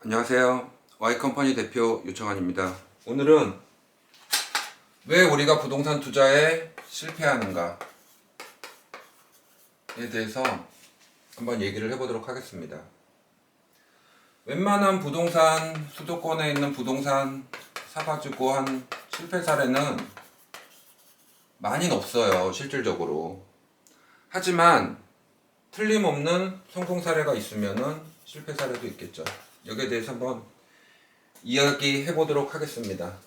안녕하세요. Y컴퍼니 대표 유청환입니다. 오늘은 왜 우리가 부동산 투자에 실패하는가에 대해서 한번 얘기를 해보도록 하겠습니다. 웬만한 부동산, 수도권에 있는 부동산 사가지고 한 실패 사례는 많이는 없어요, 실질적으로. 하지만 틀림없는 성공 사례가 있으면은 실패 사례도 있겠죠. 여기에 대해서 한번 이야기해 보도록 하겠습니다.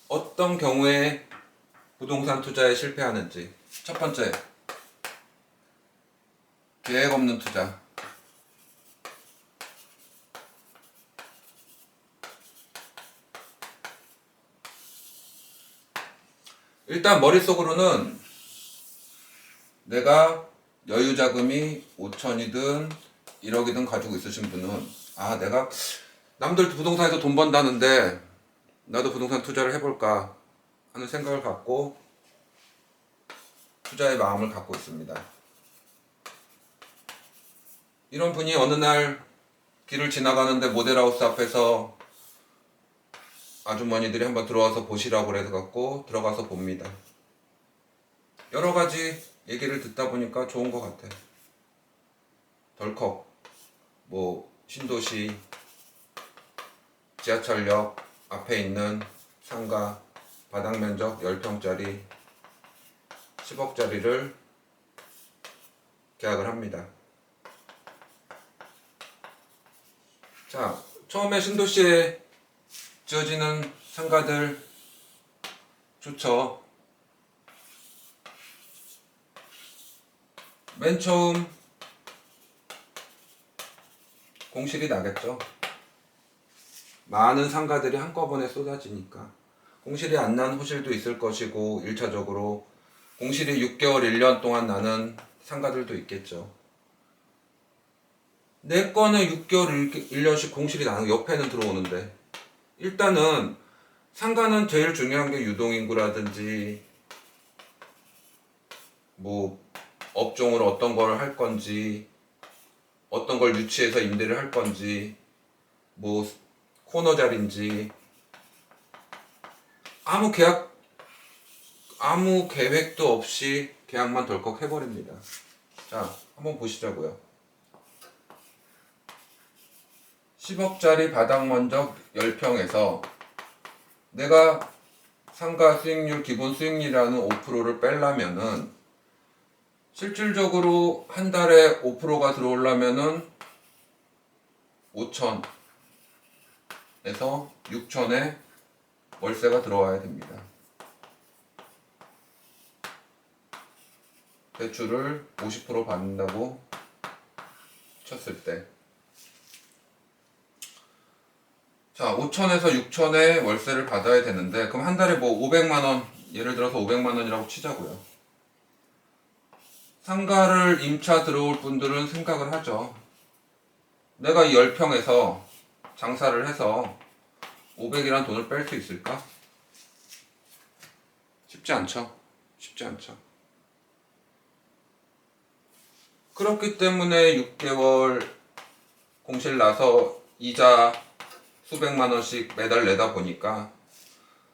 어떤 경우에 부동산 투자에 실패하는지. 첫 번째, 계획 없는 투자. 일단 머릿속으로는 내가 여유 자금이 5천이든 1억이든 가지고 있으신 분은 내가 남들 부동산에서 돈 번다는데 나도 부동산 투자를 해볼까 하는 생각을 갖고 투자의 마음을 갖고 있습니다. 이런 분이 어느 날 길을 지나가는데 모델하우스 앞에서 아주머니들이 한번 들어와서 보시라고 그래서 갖고 들어가서 봅니다. 여러 가지 얘기를 듣다 보니까 좋은 것 같아. 덜컥 신도시 지하철역 앞에 있는 상가 바닥 면적 10평짜리 10억짜리를 계약을 합니다. 자, 처음에 신도시에 지어지는 상가들 좋죠. 맨 처음 공실이 나겠죠. 많은 상가들이 한꺼번에 쏟아지니까. 공실이 안 난 호실도 있을 것이고 1차적으로 공실이 6개월, 1년 동안 나는 상가들도 있겠죠. 내 건에 6개월, 1년씩 공실이 나는 옆에는 들어오는데 일단은 상가는 제일 중요한 게 유동인구라든지 업종으로 어떤 걸 할 건지 어떤 걸 유치해서 임대를 할 건지 코너 자리인지 아무 계획도 없이 계약만 덜컥 해버립니다. 자, 한번 보시자고요. 10억짜리 바닥 면적 10평에서 내가 상가 수익률, 기본 수익률이라는 5%를 빼려면은 실질적으로 한 달에 5%가 들어오려면은 5천에서 6천에 월세가 들어와야 됩니다. 대출을 50% 받는다고 쳤을 때. 자, 5천에서 6천에 월세를 받아야 되는데, 그럼 한 달에 500만원, 예를 들어서 500만원이라고 치자고요. 상가를 임차 들어올 분들은 생각을 하죠. 내가 이 10평에서 장사를 해서 500이란 돈을 뺄 수 있을까? 쉽지 않죠. 그렇기 때문에 6개월 공실 나서 이자 수백만 원씩 매달 내다 보니까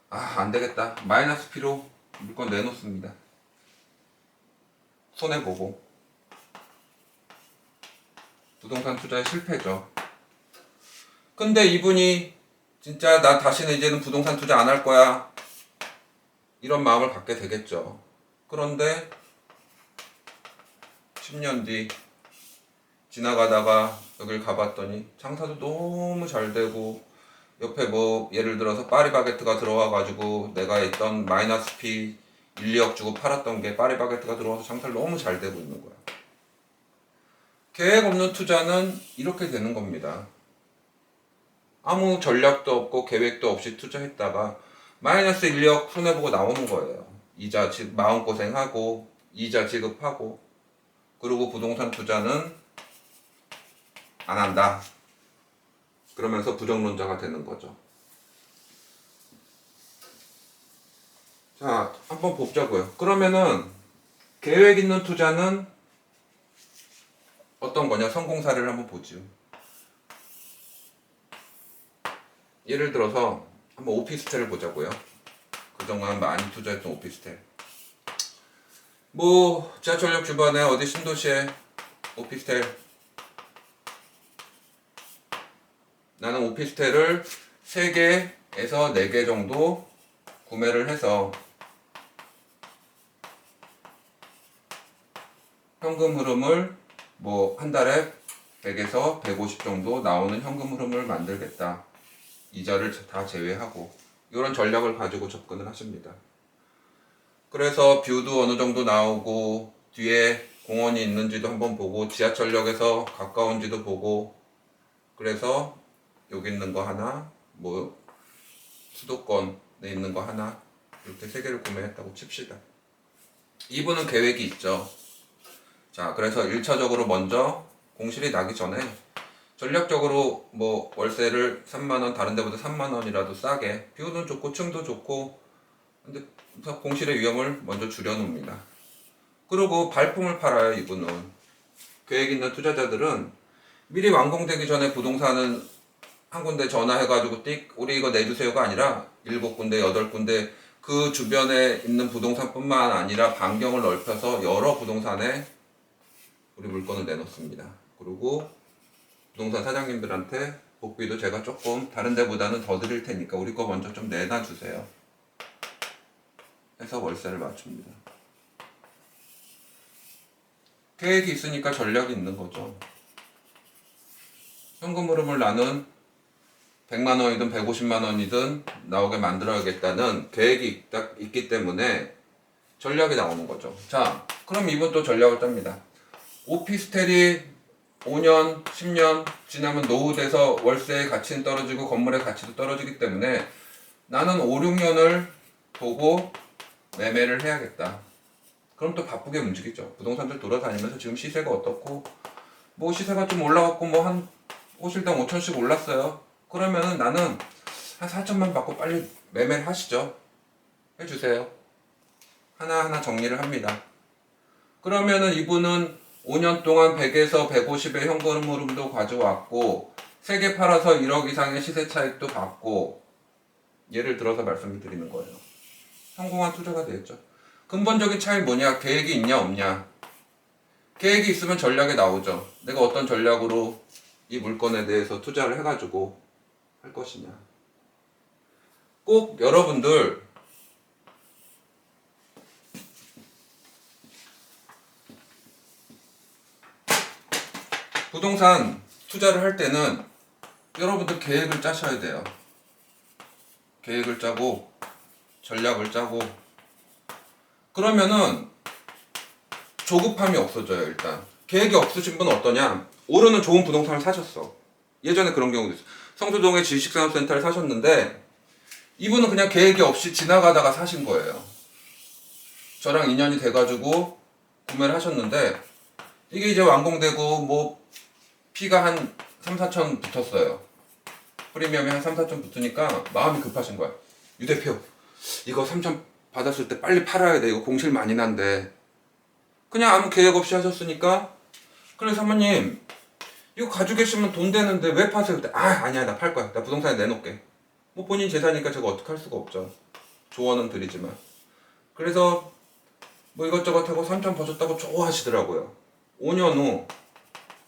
안 되겠다. 마이너스 P로 물건 내놓습니다. 손해보고. 부동산 투자에 실패죠. 근데 이분이 진짜 나 다시는 이제는 부동산 투자 안 할 거야 이런 마음을 갖게 되겠죠. 그런데 10년 뒤 지나가다가 여길 가봤더니 장사도 너무 잘 되고 옆에 예를 들어서 파리바게트가 들어와가지고 내가 있던 마이너스 P 1, 2억 주고 팔았던 게 파리바게트가 들어와서 장사를 너무 잘 되고 있는 거야. 계획 없는 투자는 이렇게 되는 겁니다. 아무 전략도 없고 계획도 없이 투자했다가 마이너스 1, 2억 손해보고 나오는 거예요. 이자 마음고생하고 이자 지급하고. 그리고 부동산 투자는 안 한다. 그러면서 부정론자가 되는 거죠. 자, 한번 보자고요. 그러면은 계획 있는 투자는 어떤 거냐? 성공 사례를 한번 보죠. 예를 들어서 한번 오피스텔을 보자고요. 그동안 많이 투자했던 오피스텔. 뭐 지하철역 주변에 어디 신도시에 오피스텔. 나는 오피스텔을 3개에서 4개 정도 구매를 해서 현금 흐름을 뭐 한 달에 100에서 150 정도 나오는 현금 흐름을 만들겠다. 이자를 다 제외하고 이런 전략을 가지고 접근을 하십니다. 그래서 뷰도 어느 정도 나오고 뒤에 공원이 있는지도 한번 보고 지하철역에서 가까운지도 보고 그래서 여기 있는 거 하나 뭐 수도권에 있는 거 하나 이렇게 3개를 구매했다고 칩시다. 이분은 계획이 있죠. 자, 그래서 1차적으로 먼저 공실이 나기 전에 전략적으로 뭐 월세를 3만원 다른 데보다 3만원이라도 싸게 뷰는 좋고 층도 좋고 근데 공실의 위험을 먼저 줄여놓습니다. 그리고 발품을 팔아요. 이분은 계획 있는 투자자들은 미리 완공되기 전에 부동산은 한 군데 전화해가지고 띡 우리 이거 내주세요가 아니라 7군데 8군데 그 주변에 있는 부동산뿐만 아니라 반경을 넓혀서 여러 부동산에 우리 물건을 내놓습니다. 그리고 부동산 사장님들한테 복비도 제가 조금 다른 데보다는 더 드릴 테니까 우리 거 먼저 좀 내놔 주세요 해서 월세를 맞춥니다. 계획이 있으니까 전략이 있는 거죠. 현금 흐름을 나는 100만원이든 150만원이든 나오게 만들어야겠다는 계획이 있기 때문에 전략이 나오는 거죠. 자, 그럼 이분 또 전략을 짭니다. 오피스텔이 5년, 10년 지나면 노후돼서 월세의 가치는 떨어지고 건물의 가치도 떨어지기 때문에 나는 5, 6년을 보고 매매를 해야겠다. 그럼 또 바쁘게 움직이죠. 부동산들 돌아다니면서 지금 시세가 어떻고 뭐 시세가 좀 올라갔고 뭐 한 호실당 5천씩 올랐어요. 그러면은 나는 한 4천만 받고 빨리 매매를 하시죠. 해주세요. 하나하나 정리를 합니다. 그러면은 이분은 5년 동안 100에서 150의 현금 흐름도 가져왔고 3개 팔아서 1억 이상의 시세 차익도 받고 예를 들어서 말씀을 드리는 거예요. 성공한 투자가 되겠죠. 근본적인 차이 뭐냐? 계획이 있냐 없냐? 계획이 있으면 전략이 나오죠. 내가 어떤 전략으로 이 물건에 대해서 투자를 해가지고 할 것이냐. 꼭 여러분들 부동산 투자를 할 때는 여러분들 계획을 짜셔야 돼요. 계획을 짜고 전략을 짜고 그러면은 조급함이 없어져요. 일단 계획이 없으신 분은 어떠냐? 오르는 좋은 부동산을 사셨어. 예전에 그런 경우도 있어요. 성수동에 지식산업센터를 사셨는데 이분은 그냥 계획이 없이 지나가다가 사신 거예요. 저랑 인연이 돼가지고 구매를 하셨는데 이게 이제 완공되고 뭐 피가 한 3, 4천 붙었어요. 프리미엄이 한 3, 4천 붙으니까 마음이 급하신 거야. 유 대표 이거 3천 받았을 때 빨리 팔아야 돼. 이거 공실 많이 난대. 그냥 아무 계획 없이 하셨으니까 그래 사모님 이거 가지고 계시면 돈 되는데 왜 파세요? 그때 아니야 나 팔 거야. 나 부동산에 내놓을게. 뭐 본인 재산이니까 제가 어떻게 할 수가 없죠. 조언은 드리지만 그래서 뭐 이것저것 하고 3천 버셨다고 좋아하시더라고요. 5년 후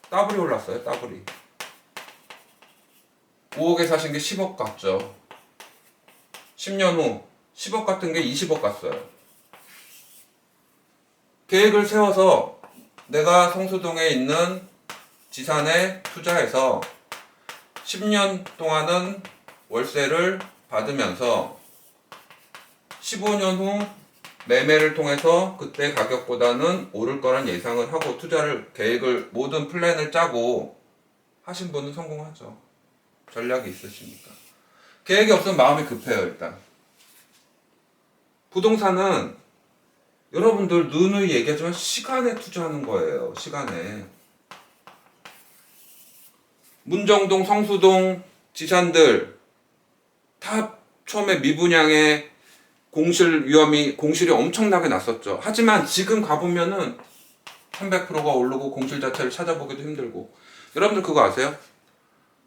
더블이 올랐어요. 더블이 5억에 사신 게 10억 갔죠. 10년 후 10억 같은 게 20억 갔어요. 계획을 세워서 내가 성수동에 있는 지산에 투자해서 10년 동안은 월세를 받으면서 15년 후 매매를 통해서 그때 가격보다는 오를 거란 예상을 하고 투자를 계획을 모든 플랜을 짜고 하신 분은 성공하죠. 전략이 있으시니까. 계획이 없으면 마음이 급해요. 일단 부동산은 여러분들 누누이 얘기하지만 시간에 투자하는 거예요. 시간에. 문정동, 성수동, 지산들 다 처음에 미분양에 공실이 엄청나게 났었죠. 하지만 지금 가보면은 300%가 오르고 공실 자체를 찾아보기도 힘들고. 여러분들 그거 아세요?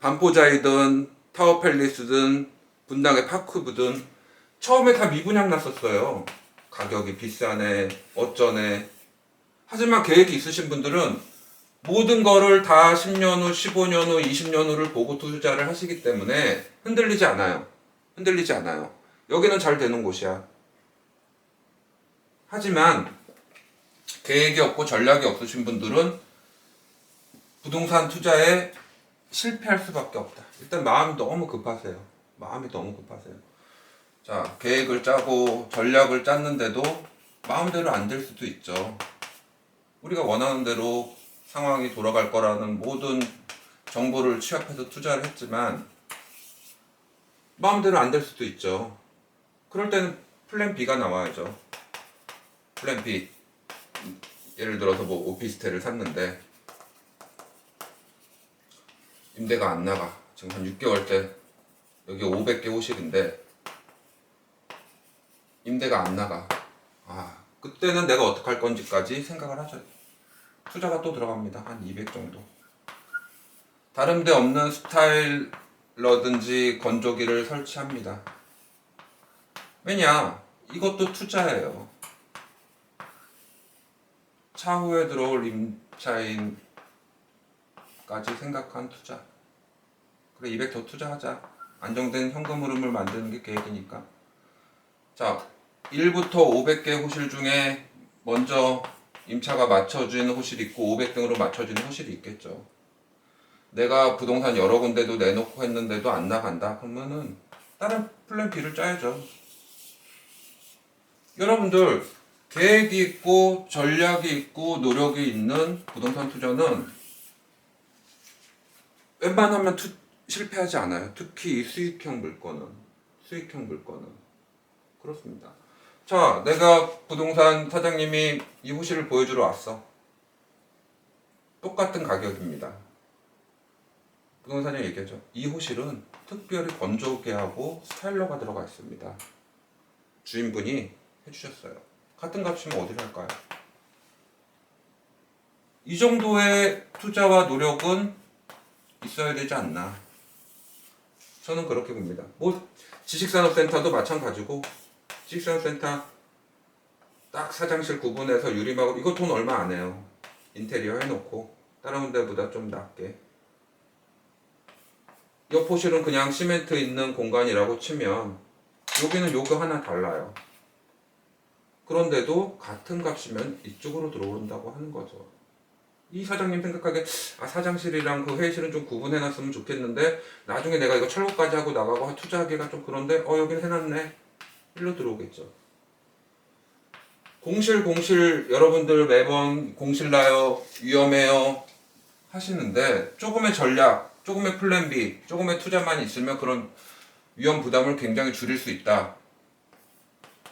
반포자이든 타워팰리스든 분당의 파크부든 처음에 다 미분양 났었어요. 가격이 비싸네, 어쩌네. 하지만 계획이 있으신 분들은 모든 거를 다 10년 후, 15년 후, 20년 후를 보고 투자를 하시기 때문에 흔들리지 않아요. 흔들리지 않아요. 여기는 잘 되는 곳이야. 하지만 계획이 없고 전략이 없으신 분들은 부동산 투자에 실패할 수밖에 없다. 일단 마음이 너무 급하세요. 마음이 너무 급하세요. 자, 계획을 짜고 전략을 짰는데도 마음대로 안 될 수도 있죠. 우리가 원하는 대로 상황이 돌아갈 거라는 모든 정보를 취합해서 투자를 했지만 마음대로 안 될 수도 있죠. 그럴 때는 플랜 B가 나와야죠. 플랜 B. 예를 들어서 뭐 오피스텔을 샀는데 임대가 안 나가. 지금 한 6개월째 여기 500개 호실인데 임대가 안 나가. 그때는 내가 어떻게 할 건지까지 생각을 하죠. 투자가 또 들어갑니다. 한 200 정도. 다른 데 없는 스타일러든지 건조기를 설치합니다. 왜냐? 이것도 투자예요. 차후에 들어올 임차인까지 생각한 투자. 그래, 200 더 투자하자. 안정된 현금 흐름을 만드는 게 계획이니까. 자, 1부터 500개 호실 중에 먼저 임차가 맞춰진 호실이 있고 500등으로 맞춰진 호실이 있겠죠. 내가 부동산 여러 군데도 내놓고 했는데도 안 나간다 그러면은 다른 플랜 B를 짜야죠. 여러분들 계획이 있고 전략이 있고 노력이 있는 부동산 투자는 웬만하면 실패하지 않아요. 특히 이 수익형 물건은 그렇습니다. 자, 내가 부동산 사장님이 이 호실을 보여주러 왔어. 똑같은 가격입니다. 부동산 사장님이 얘기하죠. 이 호실은 특별히 건조기하고 스타일러가 들어가 있습니다. 주인분이 해주셨어요. 같은 값이면 어디를 할까요? 이 정도의 투자와 노력은 있어야 되지 않나. 저는 그렇게 봅니다. 뭐 지식산업센터도 마찬가지고 지식산업센터 딱 사장실 구분해서 유리막으로 이거 돈 얼마 안 해요. 인테리어 해놓고 다른 데보다 좀 낮게. 옆 호실은 그냥 시멘트 있는 공간이라고 치면 여기는 요거 하나 달라요. 그런데도 같은 값이면 이쪽으로 들어온다고 하는 거죠. 이 사장님 생각하기에 사장실이랑 그 회의실은 좀 구분해놨으면 좋겠는데 나중에 내가 이거 철거까지 하고 나가고 투자하기가 좀 그런데 여기는 해놨네. 일로 들어오겠죠. 공실 여러분들 매번 공실 나요 위험해요 하시는데 조금의 전략, 조금의 플랜 B, 조금의 투자만 있으면 그런 위험 부담을 굉장히 줄일 수 있다.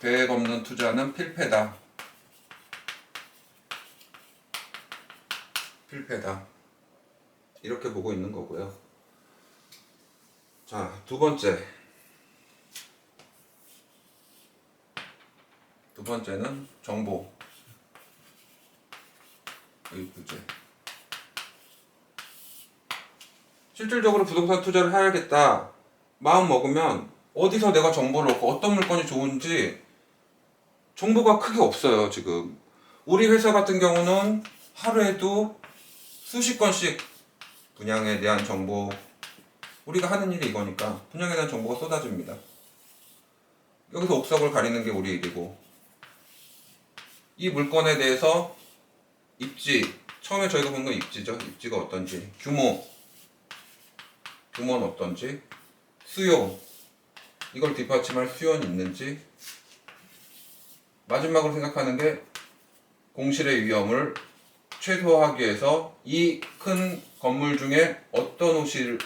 계획 없는 투자는 필패다. 이렇게 보고 있는 거고요. 자, 두 번째는 정보 부재. 실질적으로 부동산 투자를 해야겠다 마음 먹으면 어디서 내가 정보를 얻고 어떤 물건이 좋은지 정보가 크게 없어요. 지금 우리 회사 같은 경우는 하루에도 수십 건씩 분양에 대한 정보, 우리가 하는 일이 이거니까 분양에 대한 정보가 쏟아집니다. 여기서 옥석을 가리는 게 우리 일이고, 이 물건에 대해서 입지, 처음에 저희가 본 건 입지죠. 입지가 어떤지, 규모는 어떤지, 수요, 이걸 뒷받침할 수요는 있는지, 마지막으로 생각하는 게 공실의 위험을 최소화하기 위해서 이 큰 건물 중에 어떤 호실을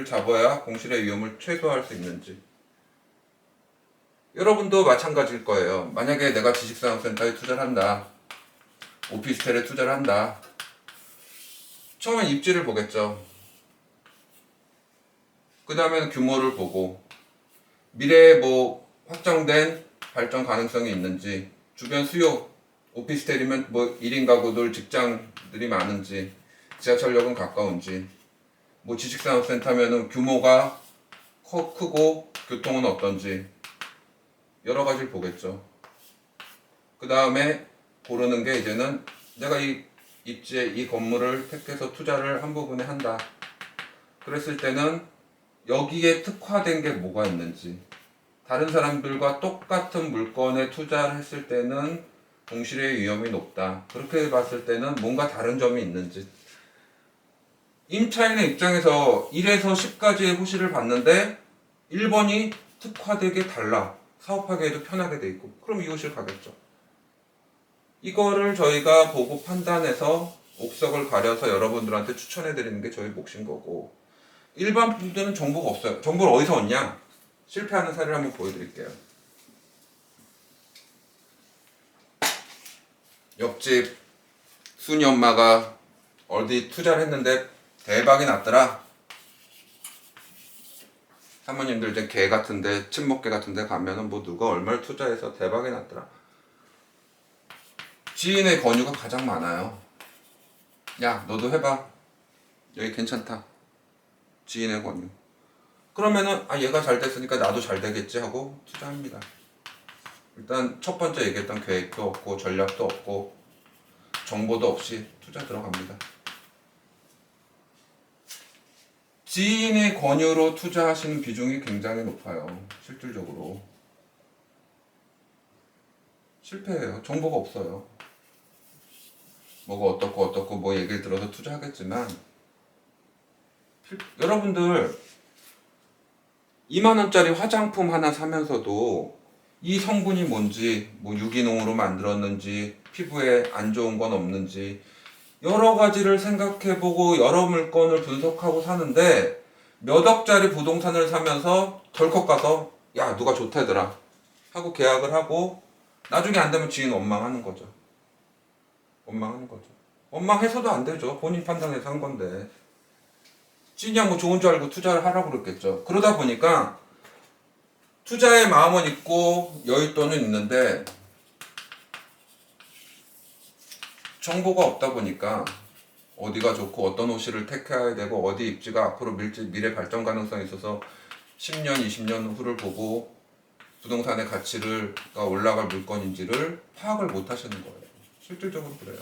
잡아야 공실의 위험을 최소화할 수 있는지. 여러분도 마찬가지일 거예요. 만약에 내가 지식산업센터에 투자를 한다, 오피스텔에 투자를 한다, 처음엔 입지를 보겠죠. 그 다음에는 규모를 보고 미래에 뭐 확정된 발전 가능성이 있는지, 주변 수요, 오피스텔이면 뭐 1인 가구들 직장들이 많은지, 지하철역은 가까운지, 뭐 지식산업센터면은 규모가 크고 교통은 어떤지 여러 가지를 보겠죠. 그 다음에 고르는 게 이제는 내가 이 입지에 이 건물을 택해서 투자를 한 부분에 한다. 그랬을 때는 여기에 특화된 게 뭐가 있는지, 다른 사람들과 똑같은 물건에 투자를 했을 때는 동실의 위험이 높다. 그렇게 봤을 때는 뭔가 다른 점이 있는지. 임차인의 입장에서 1에서 10까지의 호실을 봤는데 1번이 특화되게 달라. 사업하기에도 편하게 돼 있고. 그럼 이 호실 가겠죠. 이거를 저희가 보고 판단해서 옥석을 가려서 여러분들한테 추천해 드리는 게 저희 몫인 거고, 일반 분들은 정보가 없어요. 정보를 어디서 얻냐? 실패하는 사례를 한번 보여드릴게요. 옆집 순이 엄마가 어디 투자를 했는데 대박이 났더라. 사모님들 이제 개 같은데, 친목개 같은데 가면은 뭐 누가 얼마를 투자해서 대박이 났더라. 지인의 권유가 가장 많아요. 야, 너도 해봐. 여기 괜찮다. 지인의 권유. 그러면은 얘가 잘 됐으니까 나도 잘 되겠지 하고 투자합니다. 일단 첫 번째 얘기했던 계획도 없고 전략도 없고 정보도 없이 투자 들어갑니다. 지인의 권유로 투자하시는 비중이 굉장히 높아요. 실질적으로 실패해요. 정보가 없어요. 뭐가 어떻고 뭐 얘기를 들어서 투자하겠지만, 여러분들 2만원짜리 화장품 하나 사면서도 이 성분이 뭔지, 뭐 유기농으로 만들었는지, 피부에 안 좋은 건 없는지 여러 가지를 생각해보고 여러 물건을 분석하고 사는데, 몇 억짜리 부동산을 사면서 덜컥 가서 야, 누가 좋다더라 하고 계약을 하고 나중에 안 되면 지인 원망하는 거죠. 원망해서도 안 되죠. 본인 판단해서 한 건데. 지인이 뭐 좋은 줄 알고 투자를 하라고 그랬겠죠. 그러다 보니까 투자의 마음은 있고 여윳돈은 있는데 정보가 없다 보니까 어디가 좋고 어떤 호실을 택해야 되고 어디 입지가 앞으로 미래 발전 가능성이 있어서 10년, 20년 후를 보고 부동산의 가치가 올라갈 물건인지를 파악을 못 하시는 거예요. 실질적으로 그래요.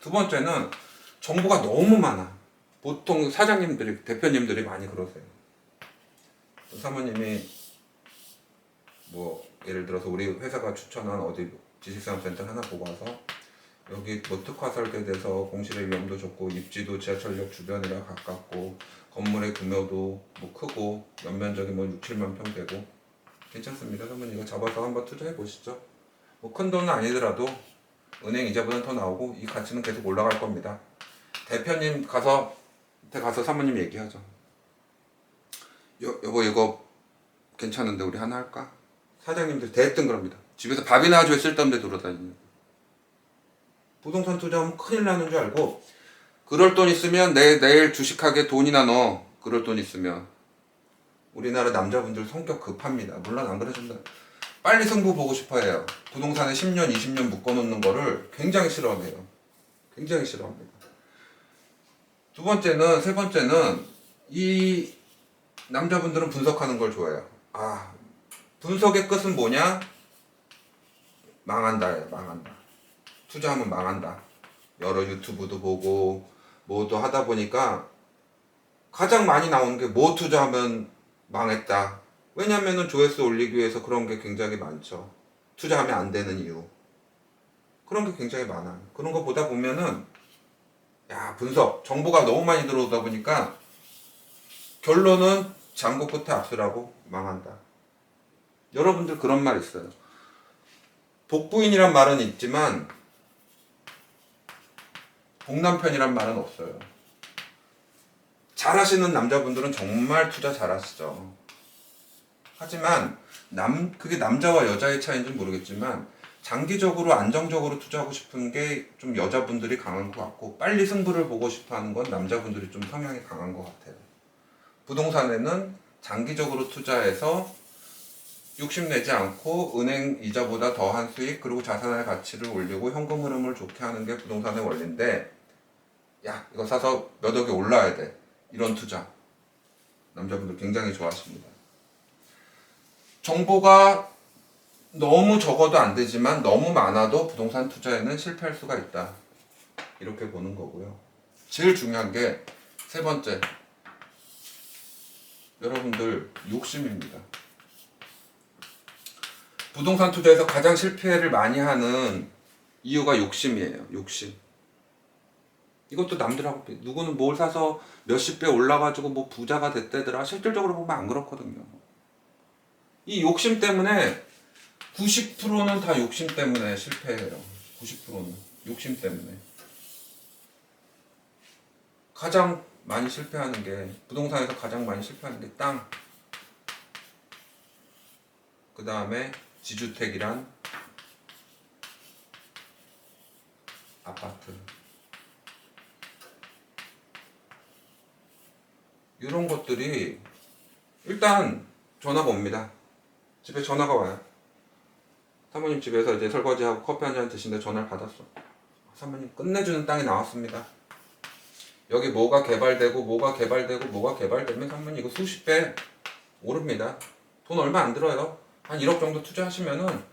두 번째는 정보가 너무 많아. 보통 사장님들이, 대표님들이 많이 그러세요. 사모님이 뭐 예를 들어서 우리 회사가 추천한 어디 지식산업센터 하나 보고 와서 여기 뭐 특화 설계돼서 공실의 위험도 좋고 입지도 지하철역 주변이라 가깝고 건물의 규모도 뭐 크고 연면적이 뭐 6, 7만 평 되고 괜찮습니다. 사모님 이거 잡아서 한번 투자해 보시죠. 뭐 큰 돈은 아니더라도 은행 이자보다는 더 나오고 이 가치는 계속 올라갈 겁니다. 대표님 가서 사모님 얘기하죠. 여보 이거 괜찮은데 우리 하나 할까? 사장님들 대뜸 그럽니다. 집에서 밥이나 아주 쓸데없는 데 돌아다니는. 부동산 투자하면 큰일 나는 줄 알고, 그럴 돈 있으면 내일 주식하게 돈이나 넣어. 그럴 돈 있으면. 우리나라 남자분들 성격 급합니다. 물론 안 그러신다. 빨리 승부 보고 싶어 해요. 부동산에 10년, 20년 묶어놓는 거를 굉장히 싫어해요. 굉장히 싫어합니다. 세 번째는 이 남자분들은 분석하는 걸 좋아해요. 분석의 끝은 뭐냐? 망한다. 투자하면 망한다. 여러 유튜브도 보고 뭐도 하다 보니까 가장 많이 나오는 게 뭐 투자하면 망했다. 왜냐면은 조회수 올리기 위해서 그런 게 굉장히 많죠. 투자하면 안 되는 이유. 그런 게 굉장히 많아요. 그런 거 보다 보면은 분석, 정보가 너무 많이 들어오다 보니까 결론은 장고 끝에 앞서라고 망한다. 여러분들 그런 말 있어요. 복부인이란 말은 있지만 복남편이란 말은 없어요. 잘하시는 남자분들은 정말 투자 잘하시죠. 하지만 그게 남자와 여자의 차이인지 모르겠지만 장기적으로 안정적으로 투자하고 싶은 게 좀 여자분들이 강한 것 같고, 빨리 승부를 보고 싶어 하는 건 남자분들이 좀 성향이 강한 것 같아요. 부동산에는 장기적으로 투자해서 욕심내지 않고 은행 이자보다 더한 수익, 그리고 자산의 가치를 올리고 현금 흐름을 좋게 하는 게 부동산의 원리인데, 이거 사서 몇 억이 올라야 돼. 이런 투자 남자분들 굉장히 좋아하십니다. 정보가 너무 적어도 안 되지만 너무 많아도 부동산 투자에는 실패할 수가 있다. 이렇게 보는 거고요. 제일 중요한 게 세 번째, 여러분들 욕심입니다. 부동산 투자에서 가장 실패를 많이 하는 이유가 욕심이에요. 욕심. 이것도 남들하고 누구는 뭘 사서 몇십 배 올라가지고 뭐 부자가 됐대더라. 실질적으로 보면 안 그렇거든요. 이 욕심 때문에 90%는 다 욕심 때문에 실패해요. 90%는 욕심 때문에. 가장 많이 실패하는 게, 부동산에서 가장 많이 실패하는 게 땅, 그 다음에 지주택이란 아파트. 이런 것들이 일단 전화가 옵니다. 집에 전화가 와요. 사모님 집에서 이제 설거지하고 커피 한잔 드시는데 전화를 받았어. 사모님 끝내주는 땅이 나왔습니다. 여기 뭐가 개발되고 뭐가 개발되고 뭐가 개발되면 사모님 이거 수십 배 오릅니다. 돈 얼마 안 들어요. 한 1억 정도 투자하시면은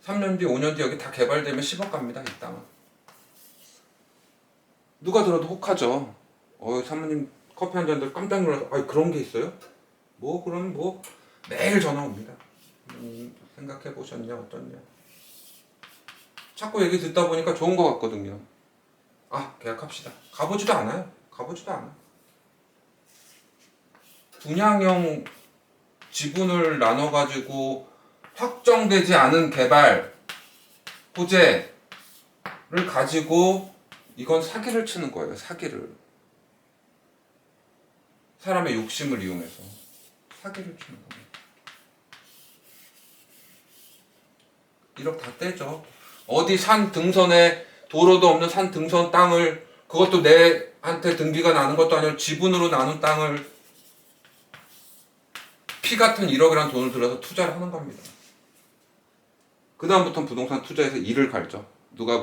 3년 뒤 5년 뒤 여기 다 개발되면 10억 갑니다. 이 땅은. 누가 들어도 혹하죠. 사모님 커피 한 잔 들 깜짝 놀라서 그런 게 있어요? 그럼 매일 전화 옵니다. 생각해 보셨냐 어떻냐. 자꾸 얘기 듣다 보니까 좋은 것 같거든요. 계약합시다. 가보지도 않아요. 가보지도 않아. 분양형 지분을 나눠가지고 확정되지 않은 개발 호재를 가지고 이건 사기를 치는 거예요. 사기를. 사람의 욕심을 이용해서 사기를 치는 겁니다. 1억 다 떼죠. 어디 산 등선에 도로도 없는 산 등선 땅을, 그것도 내한테 등기가 나는 것도 아니고 지분으로 나눈 땅을 피 같은 1억이라는 돈을 들여서 투자를 하는 겁니다. 그 다음부터는 부동산 투자에서 일을 갈죠. 누가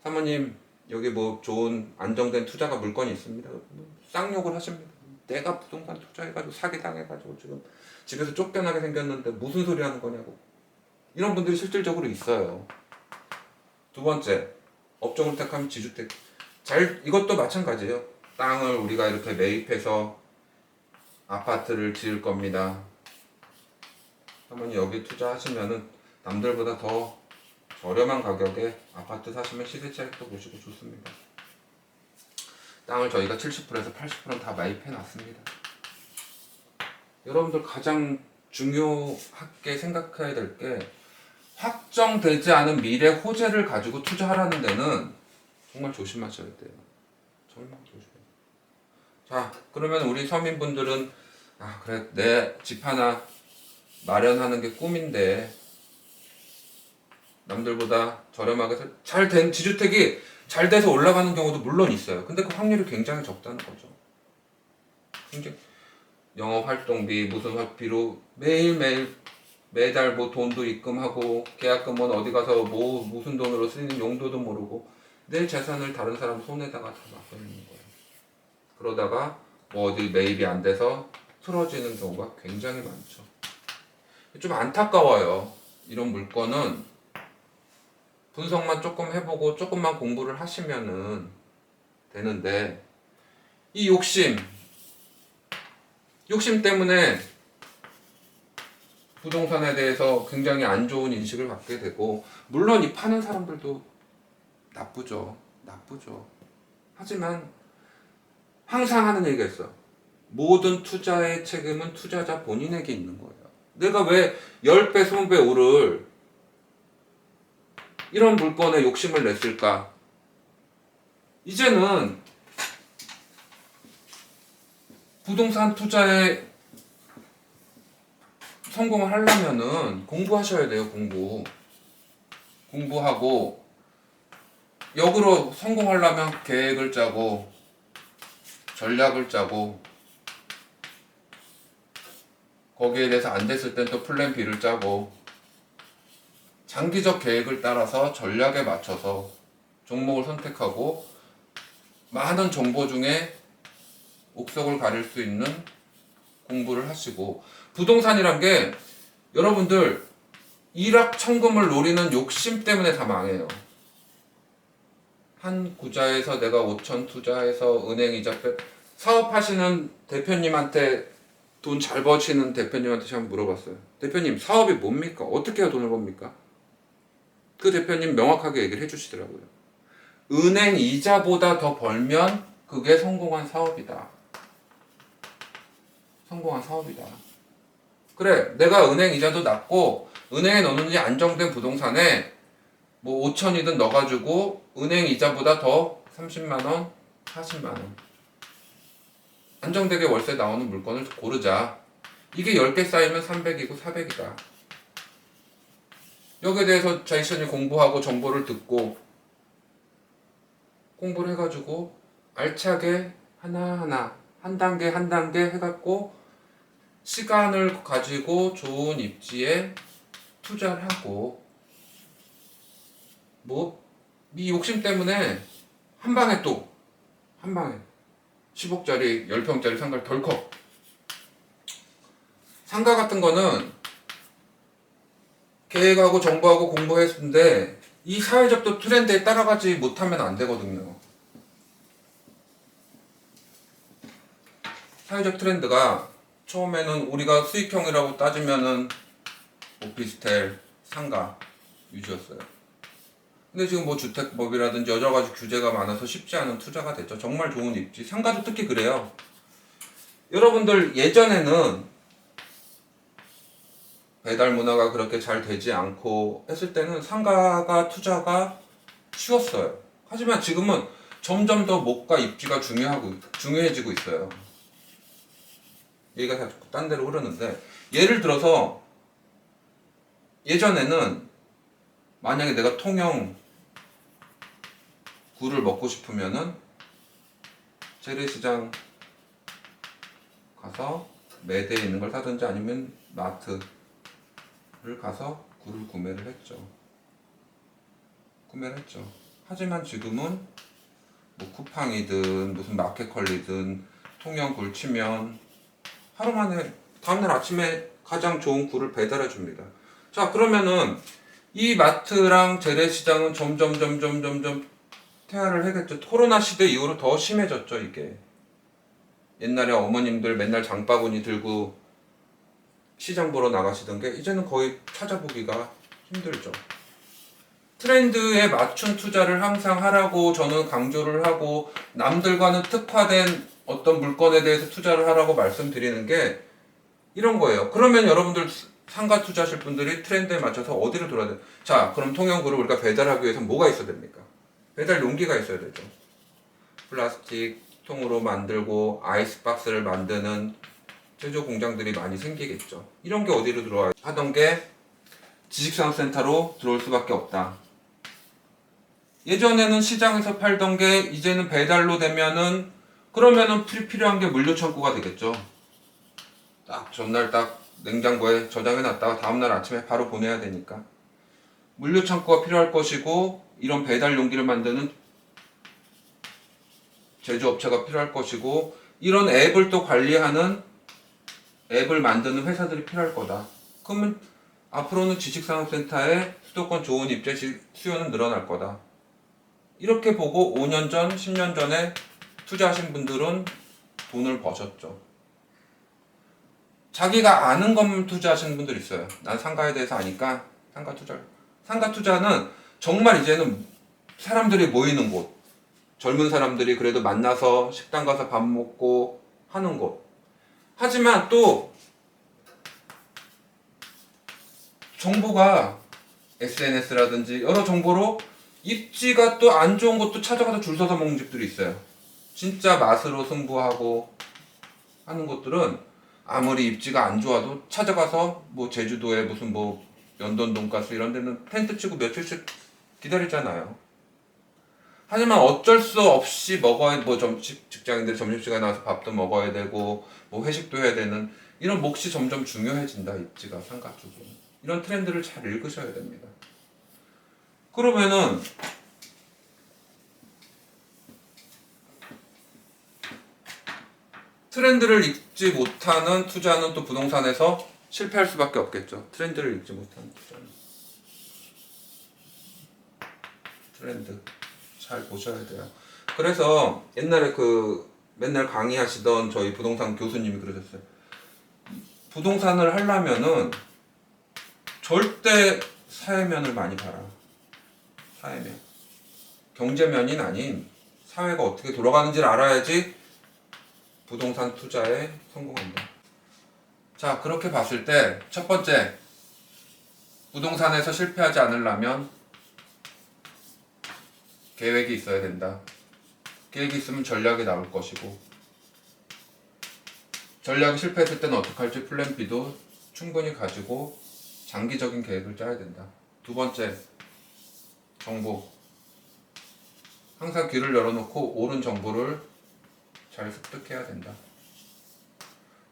사모님 여기 좋은 안정된 투자가 물건이 있습니다. 쌍욕을 하십니다. 내가 부동산 투자해가지고 사기당해가지고 지금 집에서 쫓겨나게 생겼는데 무슨 소리 하는 거냐고. 이런 분들이 실질적으로 있어요. 두 번째, 업종을 택하면 지주택. 이것도 마찬가지예요. 땅을 우리가 이렇게 매입해서 아파트를 지을 겁니다. 사모님 여기 투자하시면은 남들보다 더 저렴한 가격에 아파트 사시면 시세 차익도 보시고 좋습니다. 땅을 저희가 70%에서 80%는 다 매입해 놨습니다. 여러분들 가장 중요하게 생각해야 될 게, 확정되지 않은 미래 호재를 가지고 투자하라는 데는 정말 조심하셔야 돼요. 정말 조심해요. 자, 그러면 우리 서민분들은 그래 내 집 하나 마련하는 게 꿈인데 남들보다 저렴하게 잘 된 지주택이 잘 돼서 올라가는 경우도 물론 있어요. 근데 그 확률이 굉장히 적다는 거죠. 굉장히 영업활동비 무슨 활비로 매일매일 매달 돈도 입금하고 계약금은 어디 가서 무슨 돈으로 쓰이는 용도도 모르고 내 재산을 다른 사람 손에다가 다 맡겨놓는 거예요. 그러다가 어디 매입이 안 돼서 틀어지는 경우가 굉장히 많죠. 좀 안타까워요. 이런 물건은 분석만 조금 해보고 조금만 공부를 하시면은 되는데, 이 욕심 때문에 부동산에 대해서 굉장히 안 좋은 인식을 갖게 되고, 물론 이 파는 사람들도 나쁘죠. 하지만 항상 하는 얘기가 있어. 모든 투자의 책임은 투자자 본인에게 있는 거예요. 내가 왜 10배, 20배 오를 이런 물건에 욕심을 냈을까? 이제는 부동산 투자에 성공을 하려면은 공부하셔야 돼요. 공부하고 역으로 성공하려면 계획을 짜고 전략을 짜고, 거기에 대해서 안 됐을 땐 또 플랜 B를 짜고, 장기적 계획을 따라서 전략에 맞춰서 종목을 선택하고 많은 정보 중에 옥석을 가릴 수 있는 공부를 하시고, 부동산이란 게 여러분들 일확천금을 노리는 욕심 때문에 다 망해요. 한 구자에서 내가 5천 투자해서 은행 이자 빼 사업하시는 대표님한테 돈 잘 버시는 대표님한테 제가 물어봤어요. 대표님 사업이 뭡니까? 어떻게 해야 돈을 법니까? 그 대표님 명확하게 얘기를 해주시더라고요. 은행 이자보다 더 벌면 그게 성공한 사업이다. 성공한 사업이다. 그래, 내가 은행 이자도 낮고 은행에 넣는지 안정된 부동산에 뭐 5천이든 넣어가지고 은행 이자보다 더 30만 원, 40만 원 안정되게 월세 나오는 물건을 고르자. 이게 10개 쌓이면 300이고 400이다. 여기에 대해서 자신이 공부하고 정보를 듣고 공부를 해가지고 알차게 하나하나 한 단계 한 단계 해갖고 시간을 가지고 좋은 입지에 투자를 하고 뭐 이 욕심 때문에 한 방에 10억짜리 10평짜리 상가를 덜컥 상가 같은 거는 계획하고 정보하고 공부했는데 이 사회적 또 트렌드에 따라가지 못하면 안 되거든요. 사회적 트렌드가 처음에는 우리가 수익형이라고 따지면은 오피스텔, 상가 위주였어요. 근데 지금 뭐 주택법이라든지 여러 가지 규제가 많아서 쉽지 않은 투자가 됐죠. 정말 좋은 입지. 상가도 특히 그래요. 여러분들 예전에는 배달 문화가 그렇게 잘 되지 않고 했을 때는 상가가 투자가 쉬웠어요. 하지만 지금은 점점 더 목과 입지가 중요해지고 있어요. 얘기가 다 딴 데로 흐르는데 예를 들어서 예전에는 만약에 내가 통영 굴을 먹고 싶으면은 재래시장 가서 매대에 있는 걸 사든지 아니면 마트를 가서 굴을 구매를 했죠. 하지만 지금은 뭐 쿠팡이든 무슨 마켓컬리든 통영 굴 치면 하루 만에 다음날 아침에 가장 좋은 굴을 배달해 줍니다. 자, 그러면은 이 마트랑 재래시장은 점점 퇴화를 하겠죠. 코로나 시대 이후로 더 심해졌죠, 이게. 옛날에 어머님들 맨날 장바구니 들고 시장 보러 나가시던 게 이제는 거의 찾아보기가 힘들죠. 트렌드에 맞춘 투자를 항상 하라고 저는 강조를 하고 남들과는 특화된 어떤 물건에 대해서 투자를 하라고 말씀드리는 게 이런 거예요. 그러면 여러분들 상가 투자하실 분들이 트렌드에 맞춰서 어디로 돌아야 돼요? 자, 그럼 통영구를 우리가 배달하기 위해서 뭐가 있어야 됩니까? 배달 용기가 있어야 되죠. 플라스틱 통으로 만들고 아이스박스를 만드는 제조 공장들이 많이 생기겠죠. 이런 게 어디로 들어와요? 하던 게 지식산업센터로 들어올 수밖에 없다. 예전에는 시장에서 팔던 게 이제는 배달로 되면은 그러면은 필요한 게 물류창고가 되겠죠. 딱 전날 딱 냉장고에 저장해 놨다가 다음날 아침에 바로 보내야 되니까 물류창고가 필요할 것이고 이런 배달 용기를 만드는 제조업체가 필요할 것이고 이런 앱을 또 관리하는 앱을 만드는 회사들이 필요할 거다. 그러면 앞으로는 지식산업센터에 수도권 좋은 입지 수요는 늘어날 거다. 이렇게 보고 5년 전, 10년 전에 투자하신 분들은 돈을 버셨죠. 자기가 아는 것만 투자하시는 분들 있어요. 난 상가에 대해서 아니까 상가 투자를. 상가 투자는 정말 이제는 사람들이 모이는 곳. 젊은 사람들이 그래도 만나서 식당 가서 밥 먹고 하는 곳. 하지만 또 정보가 SNS라든지 여러 정보로 입지가 또 안 좋은 것도 찾아가서 줄 서서 먹는 집들이 있어요. 진짜 맛으로 승부하고 하는 것들은 아무리 입지가 안 좋아도 찾아가서 뭐 제주도에 무슨 뭐 연돈 돈가스 이런 데는 텐트 치고 며칠씩 기다리잖아요. 하지만 어쩔 수 없이 먹어야 뭐 직장인들 점심시간에 나와서 밥도 먹어야 되고 뭐 회식도 해야 되는 이런 몫이 점점 중요해진다. 입지가 상가 쪽은 이런 트렌드를 잘 읽으셔야 됩니다. 그러면은 트렌드를 읽지 못하는 투자는 또 부동산에서 실패할 수밖에 없겠죠. 트렌드를 읽지 못하는 투자는. 트렌드 잘 보셔야 돼요. 그래서 옛날에 그 맨날 강의하시던 저희 부동산 교수님이 그러셨어요. 부동산을 하려면은 절대 사회면을 많이 봐라. 사회면. 경제면이 아닌 사회가 어떻게 돌아가는지를 알아야지 부동산 투자에 성공한다. 자, 그렇게 봤을 때 첫 번째, 부동산에서 실패하지 않으려면 계획이 있어야 된다. 계획이 있으면 전략이 나올 것이고, 전략이 실패했을 때는 어떻게 할지 플랜 B도 충분히 가지고 장기적인 계획을 짜야 된다. 두 번째, 정보. 항상 귀를 열어놓고 옳은 정보를 잘 습득해야 된다.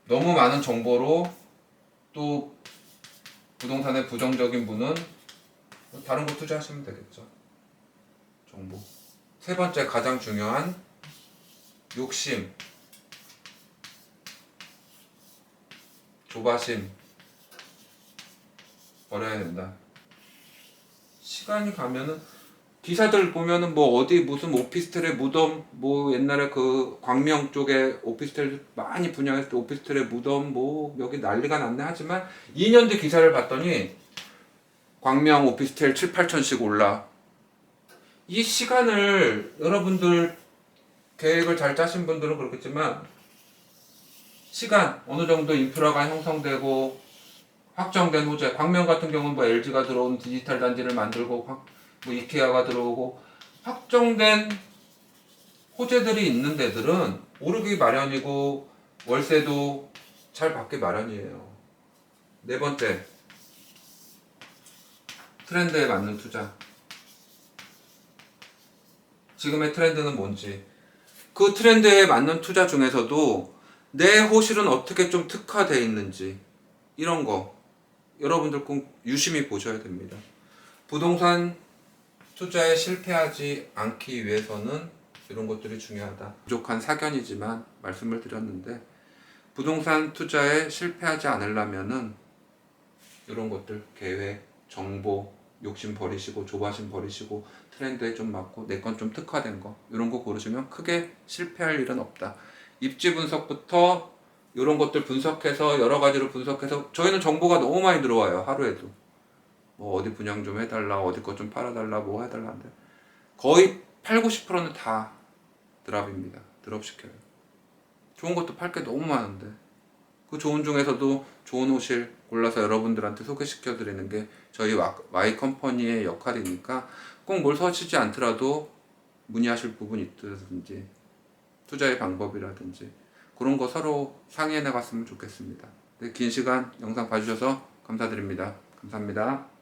너무 많은 정보로 또 부동산에 부정적인 분은 다른 거 투자하시면 되겠죠. 정보. 세 번째, 가장 중요한 욕심, 조바심 버려야 된다. 시간이 가면은 기사들 보면은 뭐 어디 무슨 오피스텔의 무덤, 뭐 옛날에 그 광명 쪽에 오피스텔 많이 분양했을 때 오피스텔의 무덤 뭐 여기 난리가 났네. 하지만 2년 뒤 기사를 봤더니 광명 오피스텔 7, 8천씩 올라. 이 시간을 여러분들 계획을 잘 짜신 분들은 그렇겠지만 시간 어느 정도 인프라가 형성되고 확정된 호재, 광명 같은 경우는 뭐 LG가 들어온 디지털 단지를 만들고 뭐 이케아가 들어오고 확정된 호재들이 있는 데들은 오르기 마련이고 월세도 잘 받기 마련이에요. 네 번째, 트렌드에 맞는 투자. 지금의 트렌드는 뭔지, 그 트렌드에 맞는 투자 중에서도 내 호실은 어떻게 좀 특화되어 있는지, 이런 거 여러분들 꼭 유심히 보셔야 됩니다. 부동산 투자에 실패하지 않기 위해서는 이런 것들이 중요하다. 부족한 사견이지만 말씀을 드렸는데, 부동산 투자에 실패하지 않으려면은 이런 것들, 계획, 정보, 욕심 버리시고 조바심 버리시고 트렌드에 좀 맞고 내 건 좀 특화된 거, 이런 거 고르시면 크게 실패할 일은 없다. 입지 분석부터 이런 것들 분석해서 여러 가지로 분석해서, 저희는 정보가 너무 많이 들어와요. 하루에도 뭐 어디 분양 좀 해달라, 어디 거 좀 팔아달라, 뭐 해달라는데 거의 8, 90%는 다 드랍입니다. 드랍시켜요. 좋은 것도 팔 게 너무 많은데 그 좋은 중에서도 좋은 호실 골라서 여러분들한테 소개시켜 드리는 게 저희 Y 컴퍼니의 역할이니까 꼭 뭘 사시지 않더라도 문의하실 부분이 있든지 투자의 방법이라든지 그런 거 서로 상의해 나갔으면 좋겠습니다. 네, 긴 시간 영상 봐주셔서 감사드립니다. 감사합니다.